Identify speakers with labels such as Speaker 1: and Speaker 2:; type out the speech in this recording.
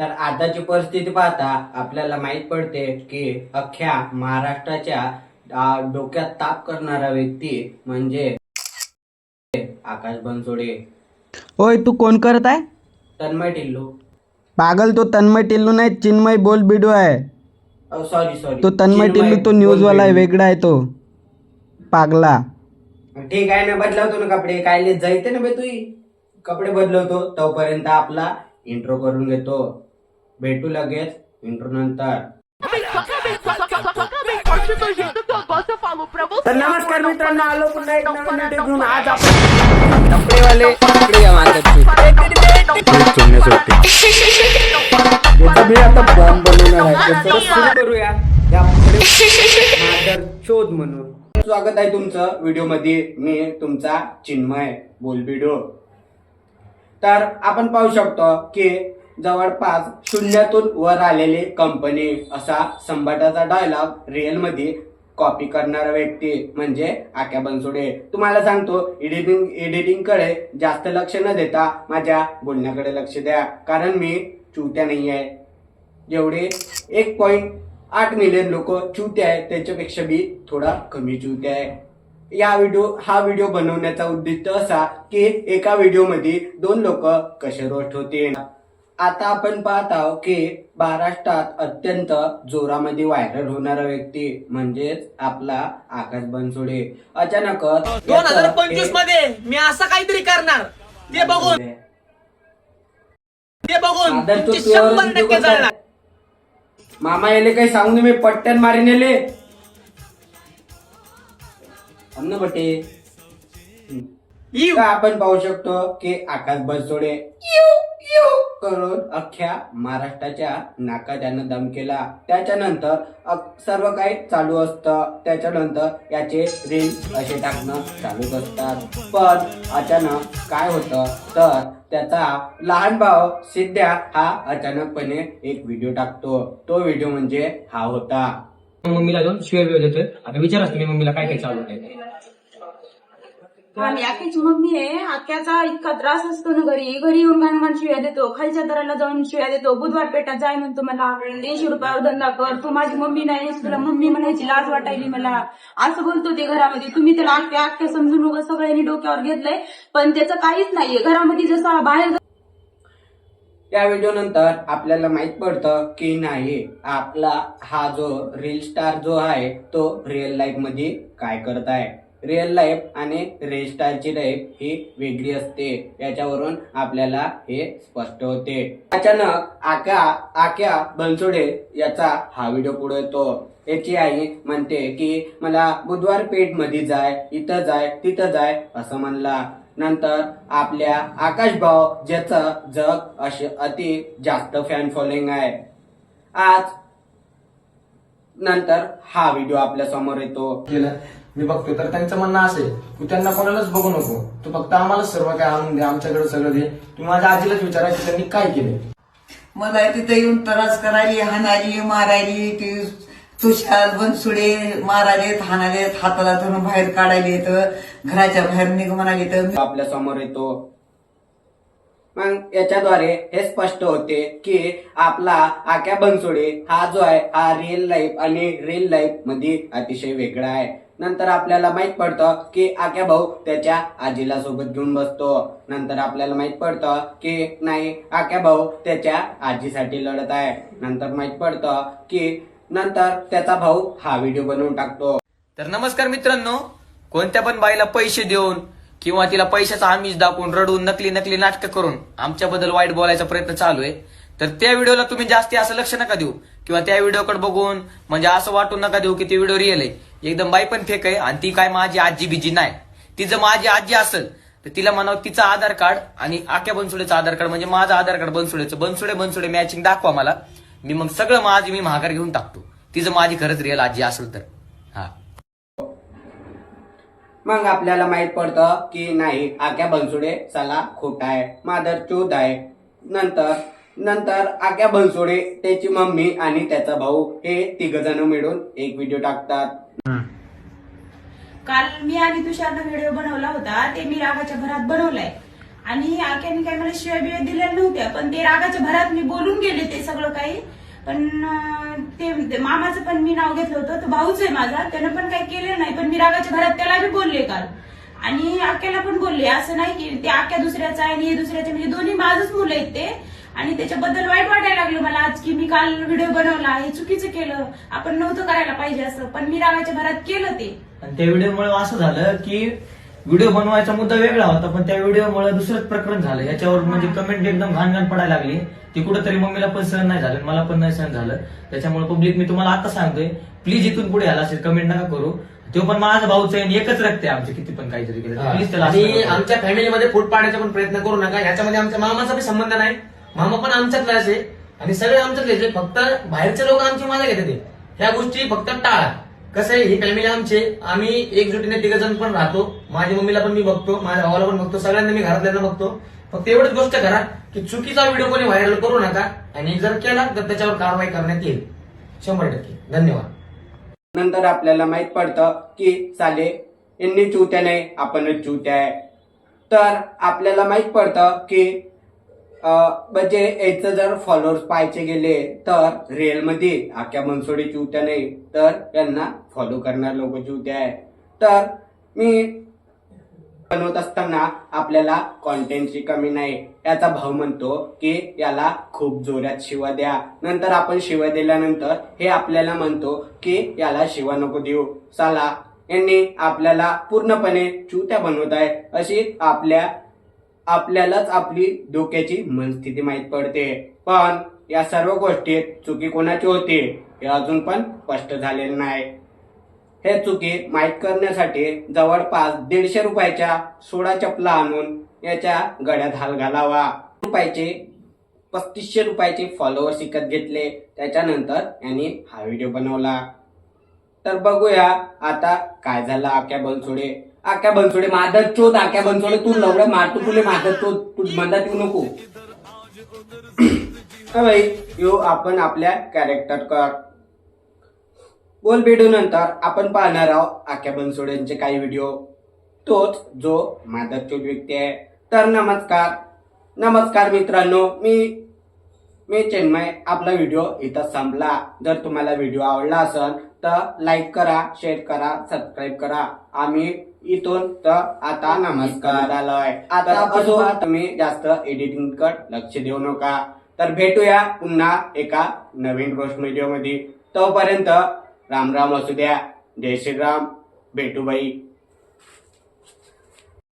Speaker 1: तर आताची परिस्थिती पाहता आपल्याला माहित पडते की अख्ख्या महाराष्ट्राच्या डोक्यात ताप करणारा व्यक्ती म्हणजे आकाश बनसोडे.
Speaker 2: ओय तू कोण करत आहे?
Speaker 1: तन्मय टिल्लू.
Speaker 2: पागल, तो तन्मय टिल्लू नाही, चिन्मय बोल बिडू आहे.
Speaker 1: सॉरी सॉरी,
Speaker 2: तो तन्मय टिल्लू तो न्यूज वाला आहे, वेगळा आहे तो पागला.
Speaker 1: ठीक आहे ना, बदलवतो ना कपडे, काय जायते ना बे तू. कपडे बदलवतो तोपर्यंत आपला इंट्रो करून घेतो. भेटू लगेच इंट्रो नंतर. तर नमस्कार मित्रांनो, आलो पुन्हा एक नवीन व्हिडिओ घेऊन. आज आपण कपडेवाले कपडे मी आता बॉम्ब बनवणार आहे. तर सुरू करूया या मादर शोध म्हणून. स्वागत आहे तुमचं व्हिडिओ मध्ये. मी तुमचा चिन्मय बोलबिडो. तर आपण पाहू शकतो की जवळपास शून्यातून वर आलेली कंपनी असा संभाटाचा डायलॉग रिअल मध्ये कॉपी करणारा व्यक्ती म्हणजे आक्या बनसोडे. तुम्हाला सांगतो, एडिटिंग कडे जास्त लक्ष न देता माझ्या बोलण्याकडे लक्ष द्या, कारण मी चुत्या नाही आहे. जेवढे 1.8 मिलियन लोक चुत्या आहेत त्याच्यापेक्षा मी थोडा कमी चुत्या आहे. हा व्हिडिओ बनवण्याचा उद्दिष्ट असा की एका व्हिडिओ मध्ये 2 लोक कसे रोस्ट होतील. आता आपण पाहत आहोत की महाराष्ट्रात अत्यंत जोरामध्ये व्हायरल होणारा व्यक्ती म्हणजेच आपला आकाश बनसोडे. अचानक
Speaker 3: 2025 मध्ये मी असं काहीतरी करणार, ते बघून तुमची 100% जळणार.
Speaker 1: मामा याले काही सांगून मी पट्ट्यान मारीन याले. अन्न बटे. का आपण पाहू शकतो की आकाश बनसोडे करून अख्ख्या महाराष्ट्राच्या नाका त्यानं दम केला. त्याच्यानंतर सर्व काही चालू असतं. त्याच्यानंतर याचे रील असे टाकणं चालूच असतात. पण अचानक काय होतं तर त्याचा लहान भाऊ सिद्ध्या हा अचानकपणे एक व्हिडिओ टाकतो. तो व्हिडिओ म्हणजे हा होता.
Speaker 4: मम्मीला जाऊन शिवाय देतोय. आता विचार असतो मी मम्मीला काय काय चालू आहे.
Speaker 5: आणि आख्याची मम्मी आहे. आख्याचा इतका त्रास असतो ना, घरी येऊन घाण शिव्या देतो. खालच्या दराला जाऊन शिव्या देतो. बुधवार पेठात जाय म्हणतो मला, 150 रुपयावर धंदा कर. तू माझी मम्मी नाहीस, तुला मम्मी म्हणायची लाज वाटायली मला, असं बोलतो ते घरामध्ये. तुम्ही त्याला आख्या समजून वगैरे सगळ्यांनी डोक्यावर घेतलंय, पण त्याचं काहीच नाहीये. घरामध्ये जसं बाहेर.
Speaker 1: या व्हिडिओ नंतर आपल्याला माहित पडतं की नाही, आपला हा जो रील स्टार जो आहे तो रिअल लाईफ मध्ये काय करत आहे. रिअल लाईफ आणि रील स्टारची लाईफ ही वेगळी असते. याच्यावरून आपल्याला हे स्पष्ट होते. अचानक आक्या बनसोडे याचा हा व्हिडिओ पुढे येतो. याची आई म्हणते की मला बुधवार पेठ मध्ये जाय, इथं जाय, तिथं जाय असं म्हणला. नंतर आपल्या आकाश भाऊ ज्याचं जग असे अति जास्त फॅन फॉलोइंग आहे, आज नंतर हा व्हिडिओ आपल्या समोर येतो.
Speaker 6: मी बघतो तर त्यांचं म्हणणं असेल तू त्यांना कोणालाच बघू नको, तू फक्त आम्हाला सर्व काय आणून दे, आमच्याकडे सगळं दे. तुम्ही माझ्या आजीलाच विचारायचं त्यांनी काय केले.
Speaker 7: मला तिथे येऊन त्रास करायली, हाणायली, मारायली. ती तुषार बनसोडे मारायलेत, हाणालेत, हाताला धरून बाहेर काढायलेत, घराच्या बाहेर निघ म्हणाले. तर
Speaker 1: आपल्या समोर येतो. मग याच्याद्वारे हे स्पष्ट होते की आपला आक्या बनसोडे हा जो आहे हा रिअल लाईफ आणि रिअल लाईफ मध्ये अतिशय वेगळा आहे. नंतर आपल्याला माहित पडतं की आक्या भाऊ त्याच्या आजीला सोबत घेऊन बसतो. नंतर आपल्याला माहित पडतं की नाही, आक्या भाऊ त्याच्या आजीसाठी लढत आहे. नंतर माहित पडतं की नंतर त्याचा भाऊ हा व्हिडिओ बनवून टाकतो.
Speaker 3: तर नमस्कार मित्रांनो, कोणत्या पण बाईला पैसे देऊन किंवा तिला पैशाचा आमिष दाखवून रडून नकली नाटक करून आमच्याबद्दल वाईट बोलायचा प्रयत्न चालू आहे. तर त्या व्हिडिओला तुम्ही जास्ती असं लक्ष नका देऊ किंवा त्या व्हिडिओकडे बघून म्हणजे असं वाटून नका देऊ की ती व्हिडिओ रिअल आहे. एकदम बाई पण फेक आहे आणि ती काय माझी आजी बिजी नाही. ती जर माझी आजी असेल तर तिला म्हणावं तिचं आधार कार्ड आणि आक्या बनसोडेचं आधार कार्ड म्हणजे माझं आधार कार्ड बनसोडेचं, बनसोडे मॅचिंग दाखवा मला. मी मग सगळं माझी मी महागार घेऊन टाकतो. तिचं माझी खरंच रिअल आजी असेल तर. हा,
Speaker 1: मग आपल्याला माहित पडतं की नाही, आक्या बनसोडे चला खोटा आहे, मादर चोद आहे. नंतर आक्या बनसोडे, त्याची मम्मी आणि त्याचा भाऊ हे 3 जण मिळून एक व्हिडिओ टाकतात.
Speaker 5: काल मी आणि तुषारनं व्हिडिओ बनवला होता, ते मी रागाच्या भरात बनवलाय. आणि आक्याने काही मला शिव्या बिव्या दिल्या नव्हत्या, पण ते रागाच्या भरात मी बोलून गेले ते सगळं काही. पण ते मामाचं पण मी नाव घेतलं होतं, तो भाऊच आहे माझा, त्यानं पण काही केलं नाही, पण मी रागाच्या भरात त्याला बी बोलले काल. आणि आक्याला पण बोलले, असं नाही की ते आक्या दुसऱ्याचा आहे आणि हे दुसऱ्याचे, म्हणजे दोन्ही माझंच मुलं आहेत ते. आणि त्याच्याबद्दल वाईट वाटायला लागलं मला आज, की मी काल व्हिडिओ बनवला, हे चुकीचं केलं, आपण नव्हतं करायला पाहिजे असं, पण मी रागाच्या भरात केलं ते.
Speaker 4: आणि त्या व्हिडिओमुळे असं झालं की व्हिडिओ बनवायचा मुद्दा वेगळा होता, पण त्या व्हिडिओमुळे दुसरंच प्रकरण झालं. याच्यावर म्हणजे कमेंट एकदम घाण पडायला लागली. ती कुठंतरी मम्मीला पण सहन नाही झालं, मला पण नाही सहन झालं. त्याच्यामुळे पब्लिक मी तुम्हाला आता सांगतोय, प्लीज इथून पुढे याला असेल कमेंट नका करू. तो पण माझा भाऊच आहे आणि एकच रक्त आहे आमचे, किती पण काहीतरी केलं प्लीज त्याला असं
Speaker 6: आणि
Speaker 4: नका करू.
Speaker 6: आमच्या फॅमिलीमध्ये फूट पाडण्याचा पण प्रयत्न करू नका. ह्याच्यामध्ये आमच्या मामाचा पण संबंध नाही. मामा पण आमच्यातलाच आहे आणि सगळे आमच्यातलेच आहे. फक्त बाहेरचे लोक आमची मजा घेतात. ह्या गोष्टी फक्त टाळा. कसं आहे, ही फॅमिली आमची, आम्ही एकजुटीने 3 जण पण राहतो. माझ्या मम्मीला पण मी बघतो, माझ्या भावाला पण बघतो, सगळ्यांना मी घरातल्यांना बघतो. फक्त एवढंच गोष्ट करा की चुकीचा व्हिडिओ कोणी व्हायरल करू नका, आणि जर केला तर त्याच्यावर कारवाई करण्यात येईल 100%. धन्यवाद.
Speaker 1: नंतर आपल्याला माहित पडतं की साले यांनी चुत्या नाही, आपणच चुत्या आहे. तर आपल्याला माहित पडतं की म्हणजे याचं जर फॉलोअर्स पाहायचे गेले तर रिअल मध्ये आक्या बनसोडे चुत्या नाही, तर यांना फॉलो करणारे लोक चुत्या आहे. तर मी बनवत असताना आपल्याला कॉन्टेंटची कमी नाही. याचा भाऊ म्हणतो की याला खूप जोरात शिवा द्या. नंतर आपण शिवा दिल्यानंतर हे आपल्याला म्हणतो की याला शिवा नको देऊ. साला यांनी आपल्याला पूर्णपणे चुत्या बनवत आहे, अशी आपल्यालाच आपली डोक्याची मनस्थिती माहीत पडते. पण या सर्व गोष्टीत चुकी कोणाची होती हे अजून पण स्पष्ट झालेलं नाही. हे चुकी माहीत करण्यासाठी जवळपास 150 रुपयाच्या 16 चपला आणून याच्या गळ्यात हाल घालावा. 3500 रुपयाचे फॉलोअर्स विकत घेतले. त्याच्यानंतर यांनी हा व्हिडिओ बनवला. तर बघूया आता काय झालं. आक्या बनसोडे मादर चोद. आक्या बनसोडे तू लवडं मारतो, तुले मादर चोद, तू मंदात येऊ नको. भाई यो आपण आपल्या कॅरेक्टर कर बोल व्हिडिओ नंतर आपण पाहणार आहोत आक्या बनसोडेंचे काही व्हिडिओ, तोच जो मादरचोद व्यक्ती आहे. तर नमस्कार मित्रांनो, मी चिन्मय. आपला व्हिडिओ इथं संपला. जर तुम्हाला व्हिडिओ आवडला असेल तर लाईक करा, शेअर करा, सबस्क्राईब करा. आम्ही इथून तर आता नमस्कार आलोय. आता तुम्ही जास्त एडिटिंग कट लक्ष देऊ नका. तर भेटूया पुन्हा एका नवीन रोस्ट व्हिडिओ मध्ये. तोपर्यंत राम राम असू द्या. जय श्रीराम. भेटू बाई.